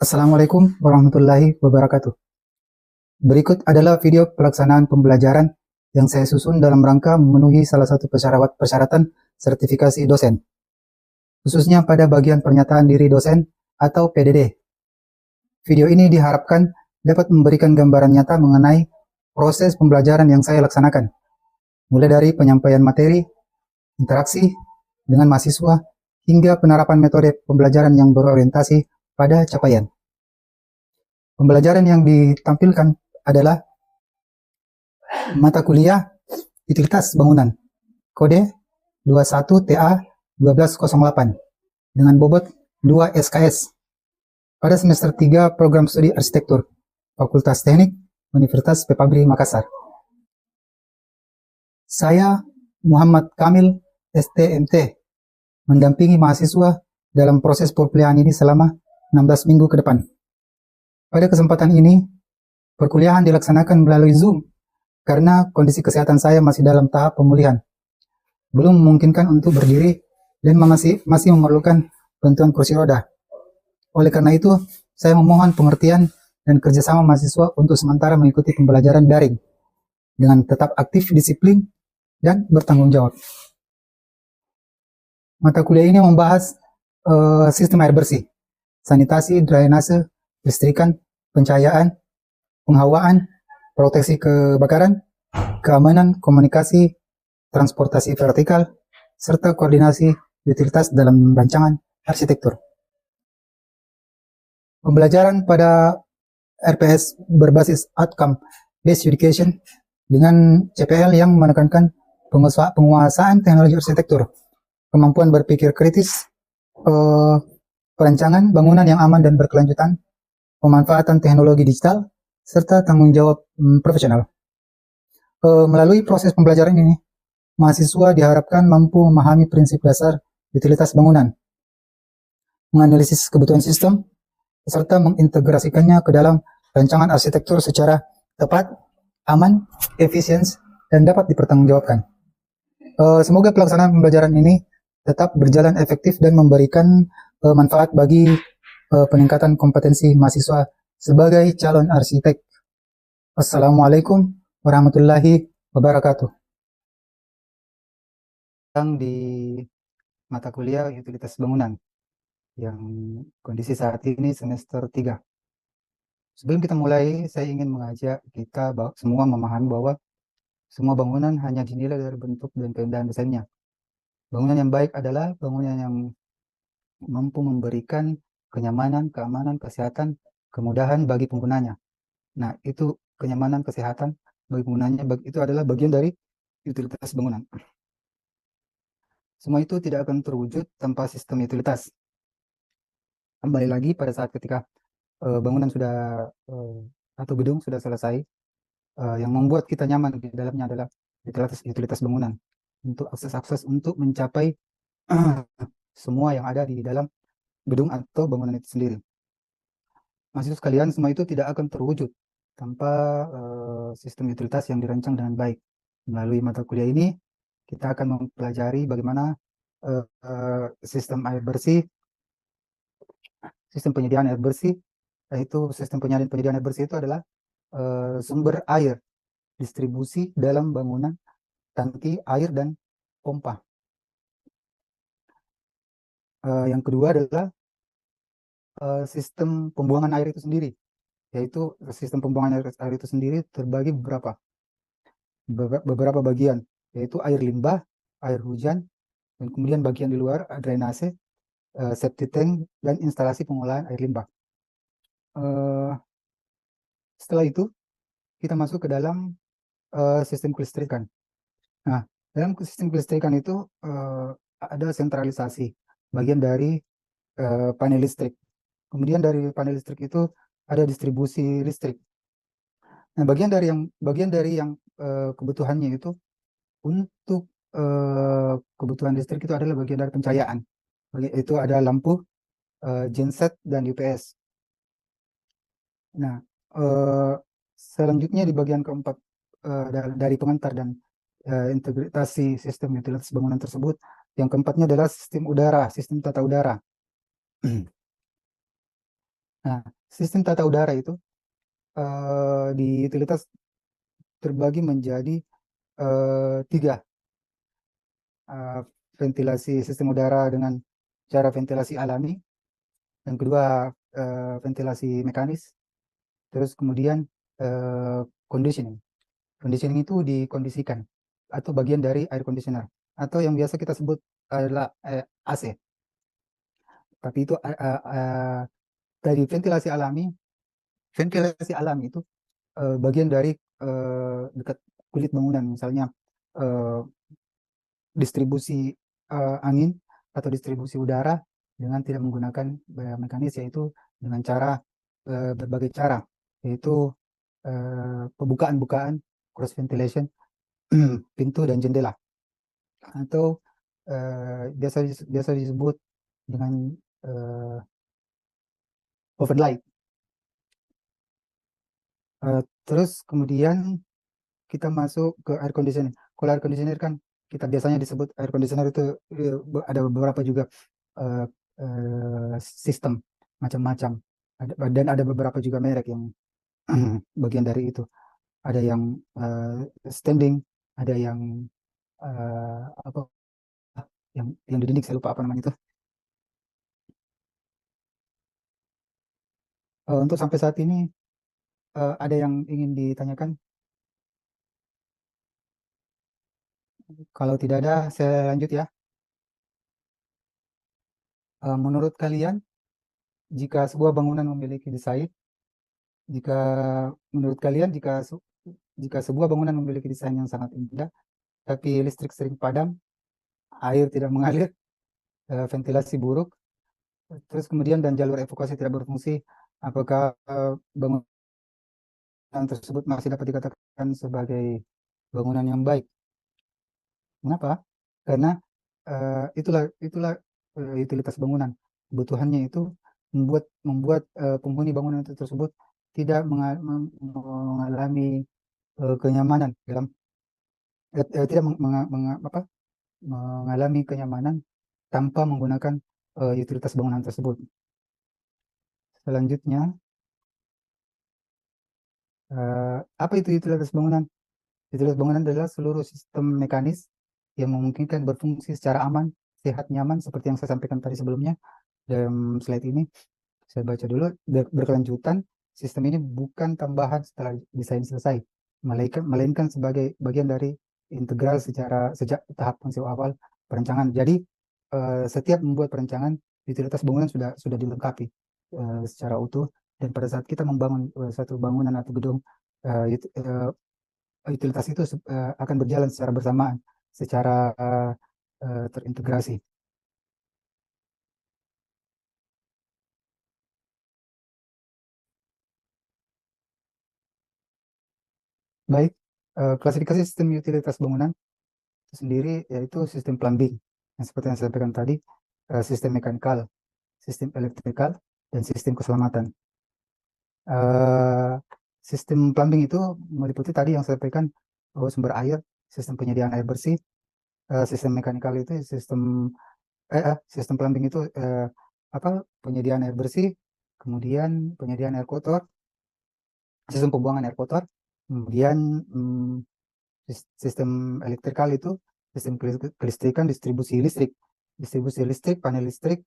Assalamualaikum warahmatullahi wabarakatuh. Berikut adalah video pelaksanaan pembelajaran yang saya susun dalam rangka memenuhi salah satu persyaratan sertifikasi dosen, khususnya pada bagian pernyataan diri dosen atau PDD. Video ini diharapkan dapat memberikan gambaran nyata mengenai proses pembelajaran yang saya laksanakan, mulai dari penyampaian materi, interaksi dengan mahasiswa, hingga penerapan metode pembelajaran yang berorientasi pada capaian. Pembelajaran yang ditampilkan adalah mata kuliah Utilitas Bangunan, kode 21TA1208, dengan bobot 2 SKS, pada semester 3 program studi arsitektur, Fakultas Teknik, Universitas Pepabri Makassar. Saya, Muhammad Kamil, STMT, mendampingi mahasiswa dalam proses perkuliahan ini selama 16 minggu ke depan. Pada kesempatan ini, perkuliahan dilaksanakan melalui Zoom karena kondisi kesehatan saya masih dalam tahap pemulihan. Belum memungkinkan untuk berdiri dan masih memerlukan bantuan kursi roda. Oleh karena itu, saya memohon pengertian dan kerjasama mahasiswa untuk sementara mengikuti pembelajaran daring dengan tetap aktif, disiplin, dan bertanggung jawab. Mata kuliah ini membahas sistem air bersih, sanitasi, drainase, listrikan, pencahayaan, penghawaan, proteksi kebakaran, keamanan, komunikasi, transportasi vertikal, serta koordinasi utilitas dalam rancangan arsitektur. Pembelajaran pada RPS berbasis Outcome Based Education dengan CPL yang menekankan penguasaan teknologi arsitektur, kemampuan berpikir kritis, perancangan bangunan yang aman dan berkelanjutan, pemanfaatan teknologi digital, serta tanggung jawab profesional. Melalui proses pembelajaran ini, mahasiswa diharapkan mampu memahami prinsip dasar utilitas bangunan, menganalisis kebutuhan sistem, serta mengintegrasikannya ke dalam rancangan arsitektur secara tepat, aman, efisien, dan dapat dipertanggungjawabkan. Semoga pelaksanaan pembelajaran ini tetap berjalan efektif dan memberikan manfaat bagi peningkatan kompetensi mahasiswa sebagai calon arsitek. Wassalamualaikum warahmatullahi wabarakatuh. Di mata kuliah Utilitas Bangunan yang kondisi saat ini semester 3. Sebelum kita mulai, saya ingin mengajak kita semua memahami bahwa semua bangunan hanya dinilai dari bentuk dan keindahan desainnya. Bangunan yang baik adalah bangunan yang mampu memberikan kenyamanan, keamanan, kesehatan, kemudahan bagi penggunanya. Nah, itu kenyamanan, kesehatan bagi penggunanya, itu adalah bagian dari utilitas bangunan. Semua itu tidak akan terwujud tanpa sistem utilitas. Kembali lagi pada saat ketika bangunan sudah atau gedung sudah selesai, yang membuat kita nyaman di dalamnya adalah utilitas bangunan untuk akses untuk mencapai semua yang ada di dalam gedung atau bangunan itu sendiri. Mahasiswa sekalian, semua itu tidak akan terwujud tanpa sistem utilitas yang dirancang dengan baik. Melalui mata kuliah ini, kita akan mempelajari bagaimana sistem air bersih, sistem penyediaan air bersih, yaitu sistem penyediaan air bersih itu adalah sumber air, distribusi dalam bangunan, tangki air, dan pompa. Yang kedua adalah sistem pembuangan air itu sendiri, yaitu sistem pembuangan air itu sendiri terbagi beberapa bagian, yaitu air limbah, air hujan, dan kemudian bagian di luar drainase, septic tank, dan instalasi pengolahan air limbah. Setelah itu kita masuk ke dalam sistem kelistrikan. Nah, dalam sistem kelistrikan itu ada sentralisasi bagian dari panel listrik. Kemudian dari panel listrik itu ada distribusi listrik. Nah, bagian dari yang kebutuhannya itu untuk kebutuhan listrik itu adalah bagian dari pencahayaan. Itu ada lampu, genset, dan UPS. Nah, selanjutnya di bagian keempat dari pengantar dan integrasi sistem utilitas bangunan tersebut, yang keempatnya adalah sistem udara, sistem tata udara. Nah, sistem tata udara itu di utilitas terbagi menjadi tiga. eh, Ventilasi sistem udara dengan cara ventilasi alami, yang kedua ventilasi mekanis, terus kemudian eh, conditioning. Conditioning itu dikondisikan atau bagian dari air conditioner atau yang biasa kita sebut adalah AC. Tapi itu dari ventilasi alami itu bagian dari dekat kulit bangunan, misalnya eh, distribusi angin atau distribusi udara dengan tidak menggunakan mekanis, yaitu dengan cara berbagai cara, yaitu pembukaan-bukaan, cross ventilation, pintu dan jendela, atau biasa disebut dengan eh, oven light. Terus kemudian kita masuk ke air conditioner. Kalau air conditioner kan kita biasanya disebut air conditioner itu ada beberapa juga eh, sistem macam-macam. Dan ada beberapa juga merek yang bagian dari itu. Ada yang standing, ada yang apa yang didinding, saya lupa apa namanya itu. Untuk sampai saat ini ada yang ingin ditanyakan? Kalau tidak ada, saya lanjut ya. Menurut kalian, jika sebuah bangunan memiliki desain, jika menurut kalian jika sebuah bangunan memiliki desain yang sangat indah, tapi listrik sering padam, air tidak mengalir, ventilasi buruk, terus kemudian dan jalur evakuasi tidak berfungsi, apakah bangunan tersebut masih dapat dikatakan sebagai bangunan yang baik? Mengapa? Karena itulah utilitas bangunan. Kebutuhannya itu membuat penghuni bangunan itu tersebut tidak mengalami kenyamanan tidak mengalami kenyamanan tanpa menggunakan utilitas bangunan tersebut. Selanjutnya, apa itu utilitas bangunan? Utilitas bangunan adalah seluruh sistem mekanis yang memungkinkan berfungsi secara aman, sehat, nyaman, seperti yang saya sampaikan tadi sebelumnya dalam slide ini. Saya baca dulu. Berkelanjutan, sistem ini bukan tambahan setelah desain selesai, melainkan sebagai bagian dari integral sejak tahap konsep awal perencanaan. Jadi, setiap membuat perencanaan, utilitas bangunan sudah dilengkapi secara utuh. Dan pada saat kita membangun satu bangunan atau gedung, utilitas itu akan berjalan secara bersamaan, secara terintegrasi. Baik, klasifikasi sistem utilitas bangunan itu sendiri yaitu sistem plumbing, yang seperti yang saya sampaikan tadi, sistem mekanikal, sistem elektrikal, dan sistem keselamatan. Eh, Sistem plumbing itu meliputi tadi yang saya sampaikan, sumber air, sistem penyediaan air bersih, sistem mekanikal itu sistem plumbing itu apa penyediaan air bersih, kemudian penyediaan air kotor, sistem pembuangan air kotor, kemudian mm, sistem elektrikal itu sistem kelistrikan, distribusi listrik, panel listrik,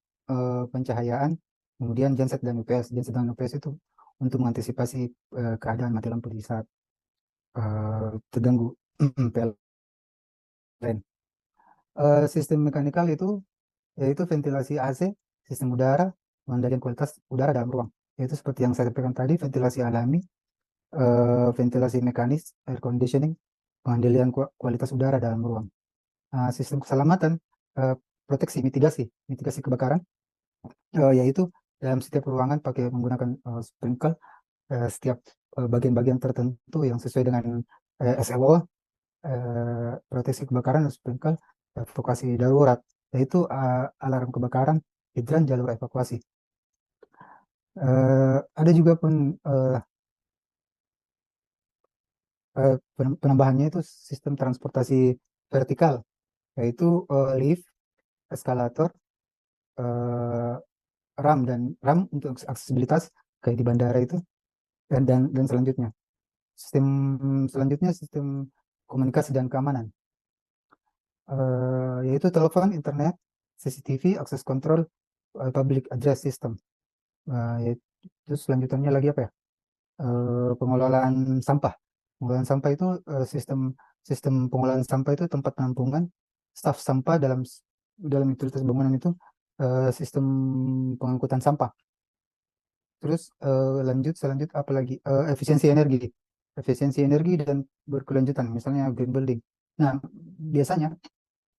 pencahayaan, kemudian genset dan UPS. Genset dan UPS itu untuk mengantisipasi keadaan mati lampu di saat terganggu PLN. Sistem mekanikal itu yaitu ventilasi AC, sistem udara, pengendalian kualitas udara dalam ruang. Yaitu seperti yang saya sampaikan tadi, ventilasi alami, ventilasi mekanis, air conditioning, pengendalian kualitas udara dalam ruang. Sistem keselamatan, eh, proteksi, mitigasi kebakaran, yaitu dalam setiap ruangan pakai menggunakan sprinkler, setiap bagian-bagian tertentu yang sesuai dengan SLO, proteksi kebakaran, sprinkler, evakuasi darurat, yaitu alarm kebakaran, hidran, jalur evakuasi. Ada juga pun penambahannya itu sistem transportasi vertikal, yaitu lift, eskalator, eh, RAM untuk aksesibilitas, kayak di bandara itu, dan selanjutnya. Sistem selanjutnya sistem komunikasi dan keamanan, yaitu telepon, internet, CCTV, akses kontrol, public address system. Yaitu selanjutnya lagi apa ya? Pengelolaan sampah. Pengelolaan sampah itu sistem sistem pengelolaan sampah itu tempat penampungan staf sampah dalam utilitas bangunan itu, sistem pengangkutan sampah. Terus selanjut apa lagi? Efisiensi energi dan berkelanjutan, misalnya green building. Nah, biasanya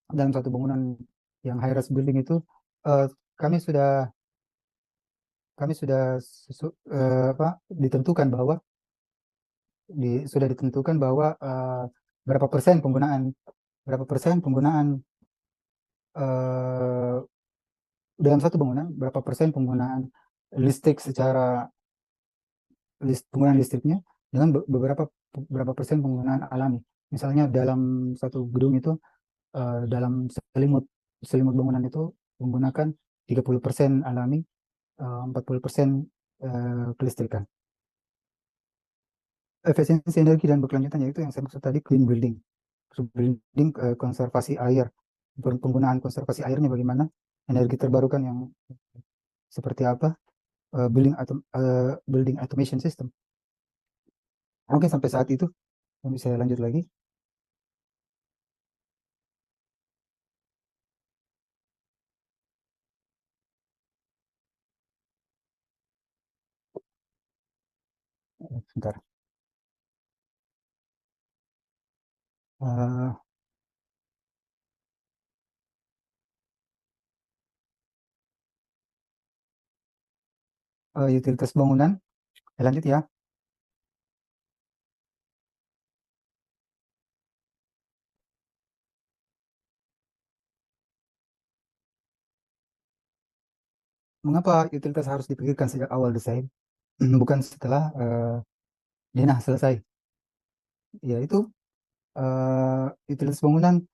dalam satu bangunan yang high rise building itu, eh, kami sudah kami sudah apa, ditentukan bahwa sudah ditentukan bahwa berapa persen penggunaan berapa persen penggunaan eh, dalam satu bangunan, berapa persen penggunaan listrik secara penggunaan listriknya dengan beberapa persen penggunaan alami. Misalnya dalam satu gedung itu, dalam selimut selimut bangunan itu menggunakan 30% alami, 40% kelistrikan. Efisiensi energi dan berkelanjutan yaitu yang saya maksud tadi, green building. Green building, konservasi air, penggunaan konservasi airnya bagaimana, energi terbarukan yang seperti apa, building automation system. Mungkin sampai saat itu nanti saya lanjut lagi. Sebentar. Eh, Utilitas bangunan. Lanjut ya. Mengapa utilitas harus dipikirkan sejak awal desain, bukan setelah denah selesai? Yaitu utilitas bangunan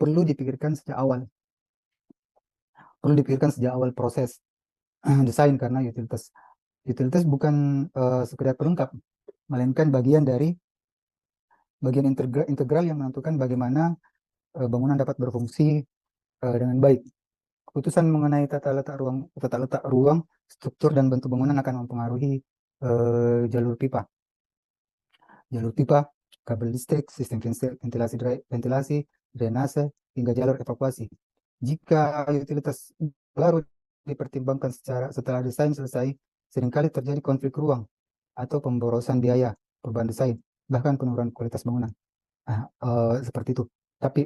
perlu dipikirkan sejak awal, proses desain, karena utilitas utilitas bukan sekedar pelengkap, melainkan bagian integral yang menentukan bagaimana bangunan dapat berfungsi dengan baik. Keputusan mengenai tata letak ruang, struktur dan bentuk bangunan akan mempengaruhi jalur pipa, kabel listrik, sistem ventilasi, drainase, hingga jalur evakuasi. Jika utilitas baru dipertimbangkan setelah desain selesai, seringkali terjadi konflik ruang atau pemborosan biaya perubahan desain, bahkan penurunan kualitas bangunan. Seperti itu. Tapi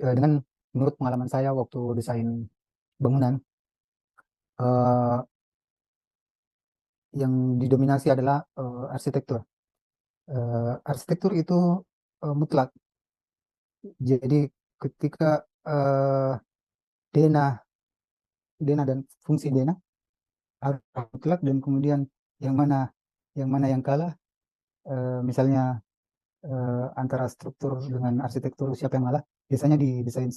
menurut pengalaman saya waktu desain bangunan, eh, yang didominasi adalah arsitektur. Arsitektur itu mutlak. Jadi ketika eh, denah denah dan fungsi denah harus mutlak, dan kemudian yang mana yang kalah, misalnya antara struktur dengan arsitektur, siapa yang kalah? Biasanya di desain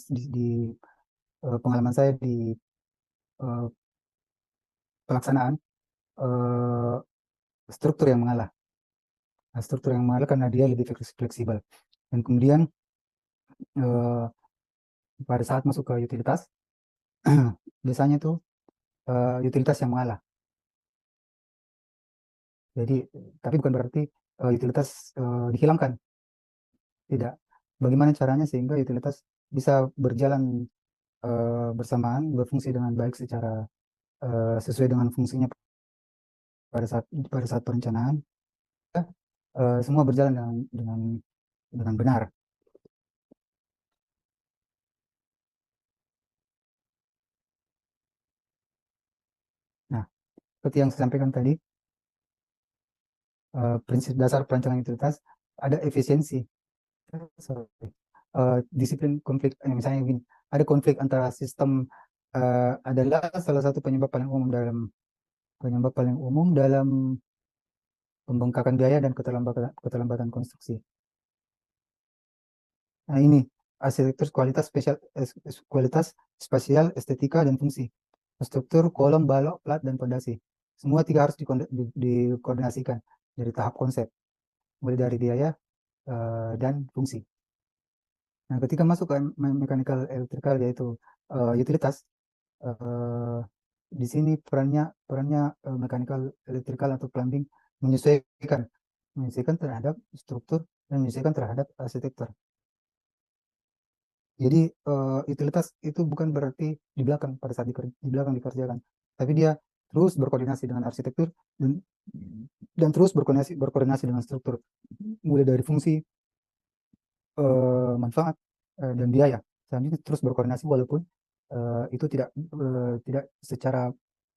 pengalaman saya di eh, pelaksanaan, eh, struktur yang mengalah. Nah, struktur yang mengalah karena dia lebih fleksibel. Dan kemudian eh, pada saat masuk ke utilitas, biasanya tuh utilitas yang mengalah. Jadi, tapi bukan berarti utilitas dihilangkan. Tidak. Bagaimana caranya sehingga utilitas bisa berjalan bersamaan, berfungsi dengan baik sesuai dengan fungsinya pada saat perencanaan, semua berjalan dengan benar. Nah, seperti yang saya sampaikan tadi, prinsip dasar perencanaan utilitas ada efisiensi. Sorry. Disiplin konflik, misalnya gini, ada konflik antara sistem, adalah salah satu penyebab paling umum dalam pembengkakan biaya dan keterlambatan konstruksi. Nah, ini arsitektur kualitas spasial, estetika dan fungsi, struktur, kolom, balok, plat dan fondasi. semua tiga harus dikoordinasikan dari tahap konsep, mulai dari biaya dan fungsi. Nah, ketika masuk ke mechanical electrical yaitu utilitas, eh, di sini perannya perannya mechanical electrical atau plumbing menyesuaikan menyesuaikan terhadap struktur dan menyesuaikan terhadap arsitektur. Jadi utilitas itu bukan berarti di belakang pada saat di belakang dikerjakan, tapi dia terus berkoordinasi dengan arsitektur dan terus berkoordinasi dengan struktur, mulai dari fungsi, manfaat dan biaya. Selanjutnya terus berkoordinasi walaupun itu tidak secara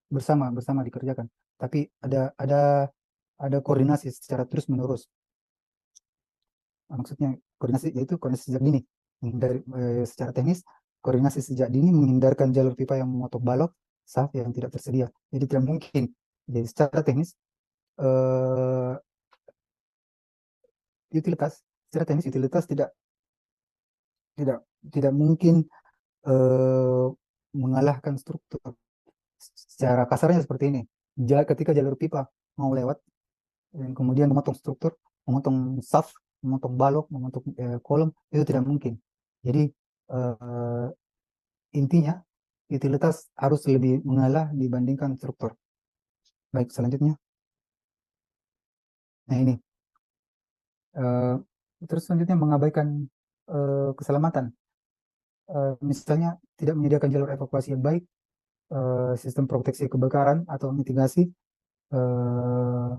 bersama bersama dikerjakan, tapi ada koordinasi secara terus menerus. Maksudnya koordinasi yaitu koordinasi sejak dini. Dari secara teknis koordinasi sejak dini menghindarkan jalur pipa yang memotong balok saat yang tidak tersedia. Jadi tidak mungkin. Jadi secara teknis eh, utilitas secara teknis utilitas tidak tidak tidak mungkin eh, mengalahkan struktur. Secara kasarnya seperti ini. Ketika jalur pipa mau lewat dan kemudian memotong struktur, memotong shaft, memotong balok, memotong kolom, itu tidak mungkin. Jadi eh, intinya utilitas harus lebih mengalah dibandingkan struktur. Baik, selanjutnya. Nah ini, eh, terus selanjutnya mengabaikan keselamatan. Misalnya tidak menyediakan jalur evakuasi yang baik, sistem proteksi kebakaran atau mitigasi, eh,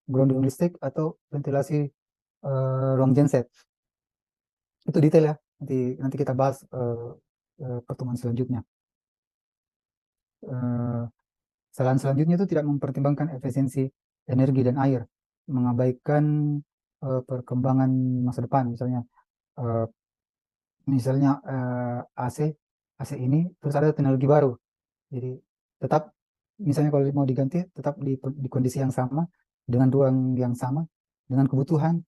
grounding listrik atau ventilasi long genset. Itu detail ya. Nanti kita bahas pertemuan selanjutnya. Eh, Saran selanjutnya itu tidak mempertimbangkan efisiensi energi dan air, mengabaikan perkembangan masa depan, misalnya eh, AC ini terus ada teknologi baru, jadi tetap misalnya kalau mau diganti tetap di kondisi yang sama dengan ruang yang sama dengan kebutuhan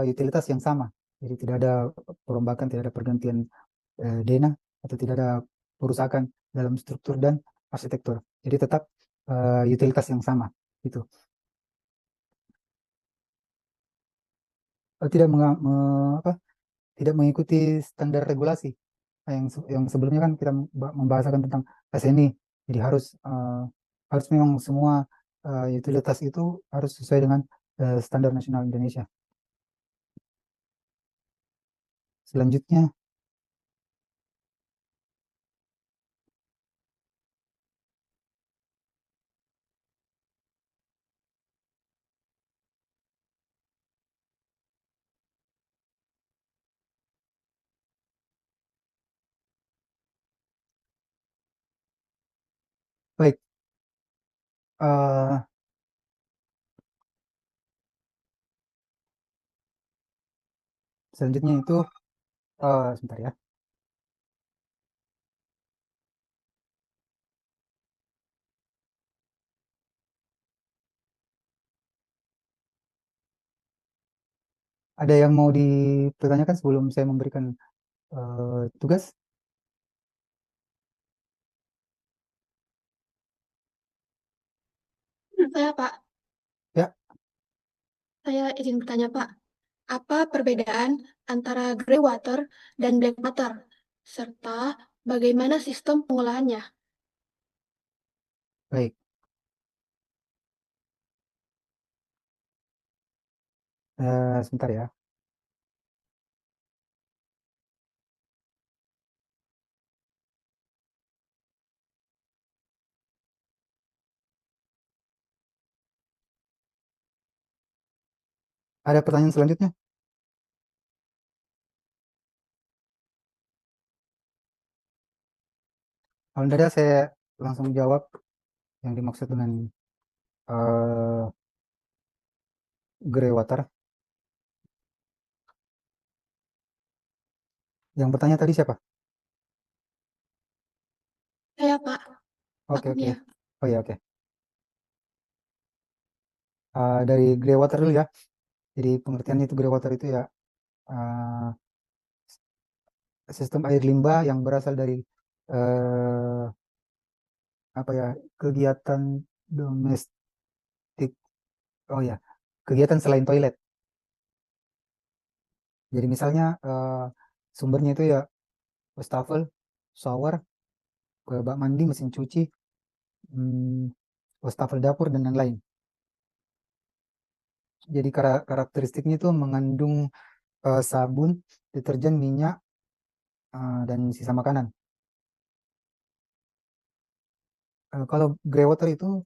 utilitas yang sama, jadi tidak ada perombakan, tidak ada pergantian dana atau tidak ada perusakan dalam struktur dan arsitektur. Jadi tetap utilitas yang sama itu. Tidak tidak mengikuti standar regulasi. Yang sebelumnya kan kita membahasakan tentang SNI. Jadi harus memang semua utilitas itu harus sesuai dengan standar nasional Indonesia. Selanjutnya, baik. eh, Selanjutnya itu sebentar ya. Ada yang mau dipertanyakan sebelum saya memberikan tugas? Saya, Pak, Ya, saya izin bertanya, Pak. Apa perbedaan antara gray water dan black water? Serta bagaimana sistem pengolahannya? baik. Sebentar ya. Ada pertanyaan selanjutnya? Kalau tidak ada, saya langsung jawab yang dimaksud dengan eh, grey water. Yang bertanya tadi siapa? Saya, Pak, Oke, oke. takutnya. Oh ya, oke. Dari grey water dulu ya. Jadi pengertiannya itu grey water itu ya eh, sistem air limbah yang berasal dari eh, apa ya kegiatan domestik Oh ya, kegiatan selain toilet. Jadi misalnya sumbernya itu ya wastafel, shower, bak mandi, mesin cuci, wastafel dapur dan lain-lain. Jadi karakteristiknya itu mengandung sabun, deterjen, minyak, dan sisa makanan. Kalau grey water itu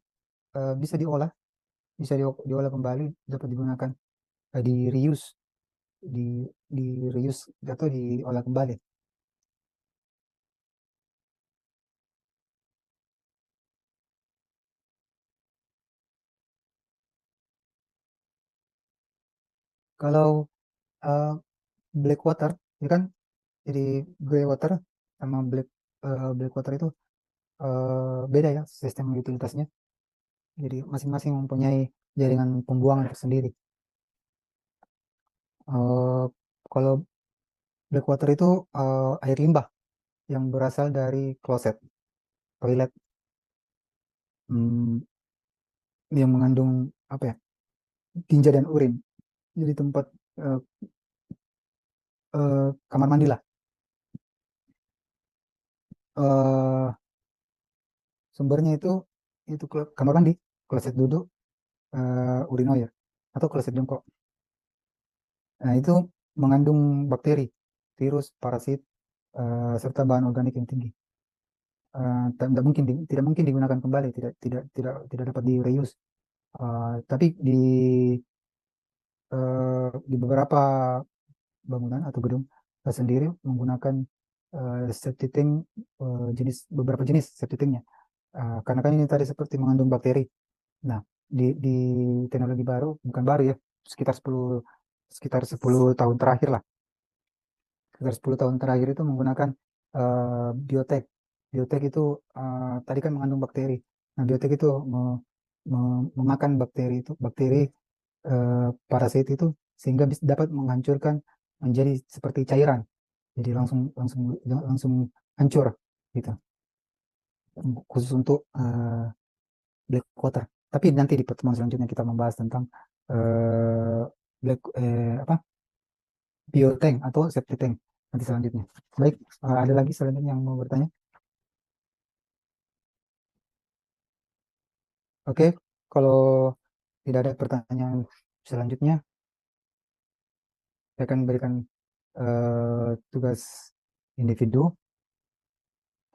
bisa diolah, bisa diolah kembali, dapat digunakan, di reuse, di di reuse atau diolah kembali. Kalau uh, black water, ya kan, jadi grey water sama black water itu beda ya sistem utilitasnya. Jadi masing-masing mempunyai jaringan pembuangan tersendiri. Eh, Kalau black water itu air limbah yang berasal dari kloset, toilet, hmm, yang mengandung apa ya, tinja dan urin. Jadi tempat eh, kamar mandi lah. Eh, Sumbernya itu kamar mandi, kloset duduk, urinoir atau kloset jongkok. Nah, itu mengandung bakteri, virus, parasit, serta bahan organik yang tinggi. Tidak mungkin digunakan kembali, tidak dapat di reuse. Tapi di beberapa bangunan atau gedung sendiri menggunakan septic tank, beberapa jenis septic tanknya. Karena kan ini tadi seperti mengandung bakteri. Nah, di teknologi baru, bukan baru ya, sekitar 10 sekitar 10 tahun terakhir lah. Sekitar 10 tahun terakhir itu menggunakan biotek. Biotek itu tadi kan mengandung bakteri. Nah, biotek itu memakan bakteri itu, bakteri parasit itu, sehingga dapat menghancurkan menjadi seperti cairan. Jadi langsung langsung langsung hancur gitu. Khusus untuk black water. Tapi nanti di pertemuan selanjutnya kita membahas tentang eh, apa, biotank atau septic tank nanti selanjutnya. Baik, ada lagi selanjutnya yang mau bertanya? Oke, kalau tidak ada pertanyaan selanjutnya, saya akan berikan tugas individu.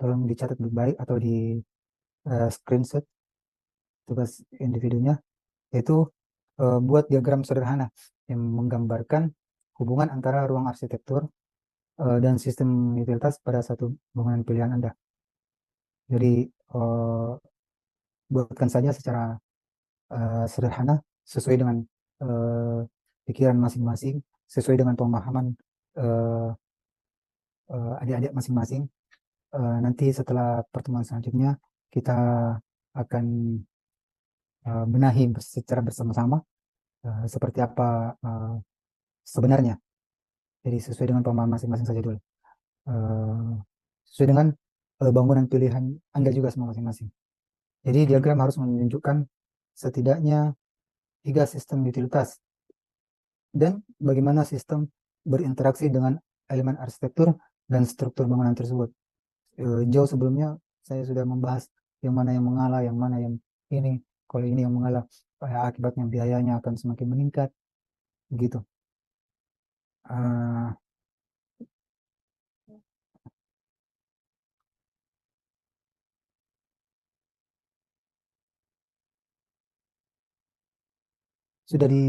Tolong dicatat baik-baik atau di screenshot tugas individunya, yaitu buat diagram sederhana yang menggambarkan hubungan antara ruang arsitektur dan sistem utilitas pada satu bangunan pilihan Anda. Jadi buatkan saja secara sederhana sesuai dengan eh, pikiran masing-masing, sesuai dengan pemahaman eh, adik-adik masing-masing. Nanti setelah pertemuan selanjutnya kita akan benahi secara bersama-sama seperti apa sebenarnya. Jadi sesuai dengan pemahaman masing-masing saja dulu. Eh, Sesuai dengan bangunan pilihan Anda juga semua masing-masing. Jadi diagram harus menunjukkan setidaknya tiga sistem utilitas dan bagaimana sistem berinteraksi dengan elemen arsitektur dan struktur bangunan tersebut. Jauh sebelumnya saya sudah membahas yang mana yang mengalah, yang mana yang ini. Kalau ini yang mengalah, akibatnya biayanya akan semakin meningkat, gitu. Eh, sudah di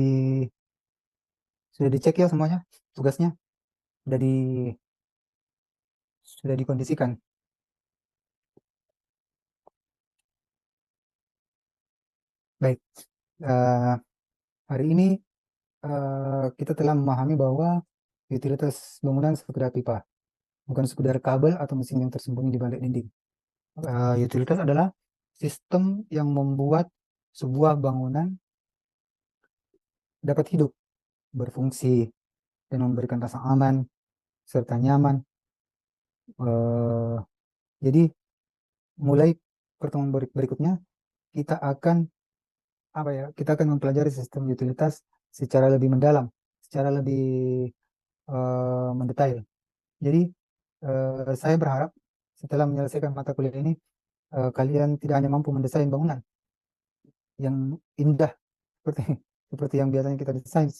sudah dicek ya semuanya, tugasnya sudah sudah dikondisikan. Baik, eh, hari ini kita telah memahami bahwa utilitas bangunan sekedar pipa, bukan sekedar kabel atau mesin yang tersembunyi di balik dinding. Utilitas adalah sistem yang membuat sebuah bangunan dapat hidup, berfungsi, dan memberikan rasa aman serta nyaman. Eh, jadi mulai pertemuan berikutnya kita akan kita akan mempelajari sistem utilitas secara lebih mendalam, secara lebih mendetail. Jadi saya berharap setelah menyelesaikan mata kuliah ini kalian tidak hanya mampu mendesain bangunan yang indah seperti seperti yang biasanya kita desain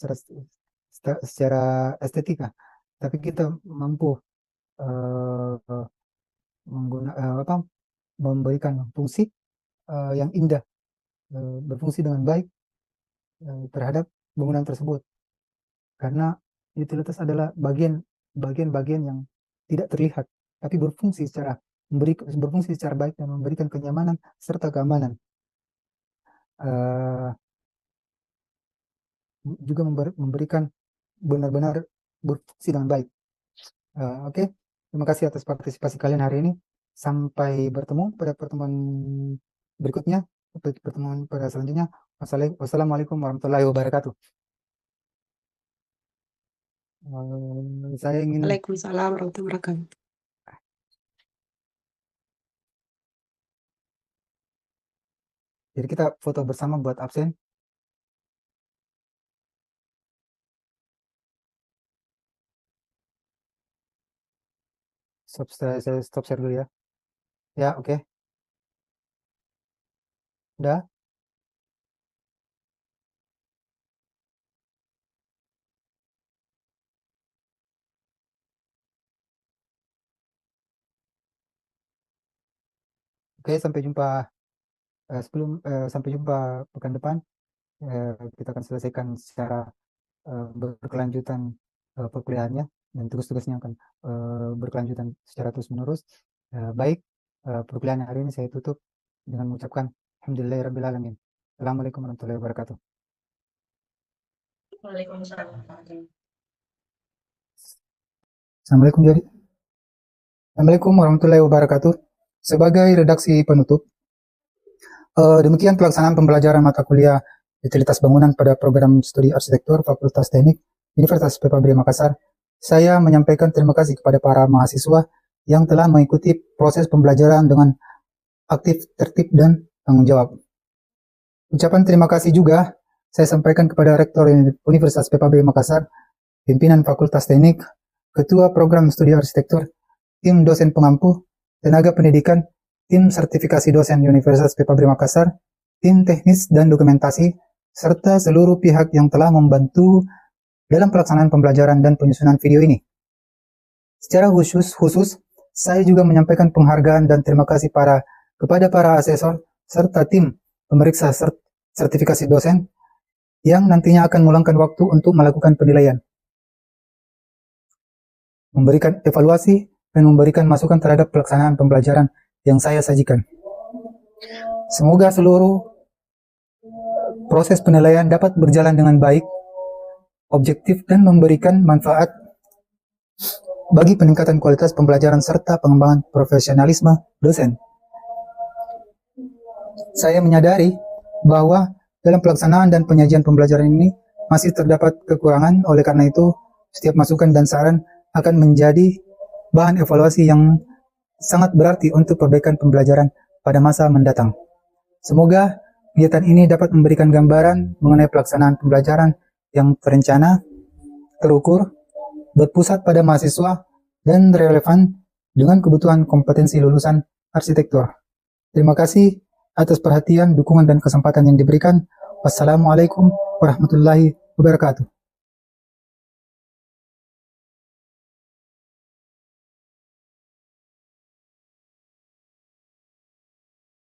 secara estetika, tapi kita mampu eh, memberikan fungsi yang indah, berfungsi dengan baik terhadap bangunan tersebut. Karena utilitas adalah bagian-bagian yang tidak terlihat, tapi berfungsi secara baik dan memberikan kenyamanan serta keamanan. Eh, Juga memberikan benar-benar berfungsi dengan baik. Oke, terima kasih atas partisipasi kalian hari ini. Sampai bertemu pada pertemuan berikutnya, pertemuan pada selanjutnya. Wassalamualaikum warahmatullahi wabarakatuh. Saya ingin Waalaikumsalam warahmatullahi wabarakatuh. jadi kita foto bersama buat absen. Saya stop share dulu ya. Ya, oke. Udah. Oke, sampai jumpa sampai jumpa pekan depan. Kita akan selesaikan secara berkelanjutan perkuliahannya, dan tugas-tugasnya akan berkelanjutan secara terus-menerus. Baik, perkuliahan hari ini saya tutup dengan mengucapkan Alhamdulillahirrabbilalamin. Assalamualaikum warahmatullahi wabarakatuh. Waalaikumsalam. Assalamualaikum Jody. Assalamualaikum warahmatullahi wabarakatuh. Sebagai redaksi penutup, demikian pelaksanaan pembelajaran mata kuliah utilitas bangunan pada program studi arsitektur Fakultas Teknik Universitas PPABRI Makassar. Saya menyampaikan terima kasih kepada para mahasiswa yang telah mengikuti proses pembelajaran dengan aktif, tertib, dan tanggung jawab. Ucapan terima kasih juga saya sampaikan kepada Rektor Universitas PPABRI Makassar, pimpinan Fakultas Teknik, Ketua Program Studi Arsitektur, tim dosen pengampu, tenaga pendidikan, tim sertifikasi dosen Universitas PPABRI Makassar, tim teknis dan dokumentasi, serta seluruh pihak yang telah membantu dalam pelaksanaan pembelajaran dan penyusunan video ini. Secara khusus, saya juga menyampaikan penghargaan dan terima kasih kepada para asesor serta tim pemeriksa sertifikasi dosen yang nantinya akan meluangkan waktu untuk melakukan penilaian, memberikan evaluasi, dan memberikan masukan terhadap pelaksanaan pembelajaran yang saya sajikan. Semoga seluruh proses penilaian dapat berjalan dengan baik, objektif, dan memberikan manfaat bagi peningkatan kualitas pembelajaran serta pengembangan profesionalisme dosen. Saya menyadari bahwa dalam pelaksanaan dan penyajian pembelajaran ini masih terdapat kekurangan, oleh karena itu setiap masukan dan saran akan menjadi bahan evaluasi yang sangat berarti untuk perbaikan pembelajaran pada masa mendatang. Semoga kegiatan ini dapat memberikan gambaran mengenai pelaksanaan pembelajaran yang terencana, terukur, berpusat pada mahasiswa, dan relevan dengan kebutuhan kompetensi lulusan arsitektur. Terima kasih atas perhatian, dukungan, dan kesempatan yang diberikan. Wassalamualaikum warahmatullahi wabarakatuh.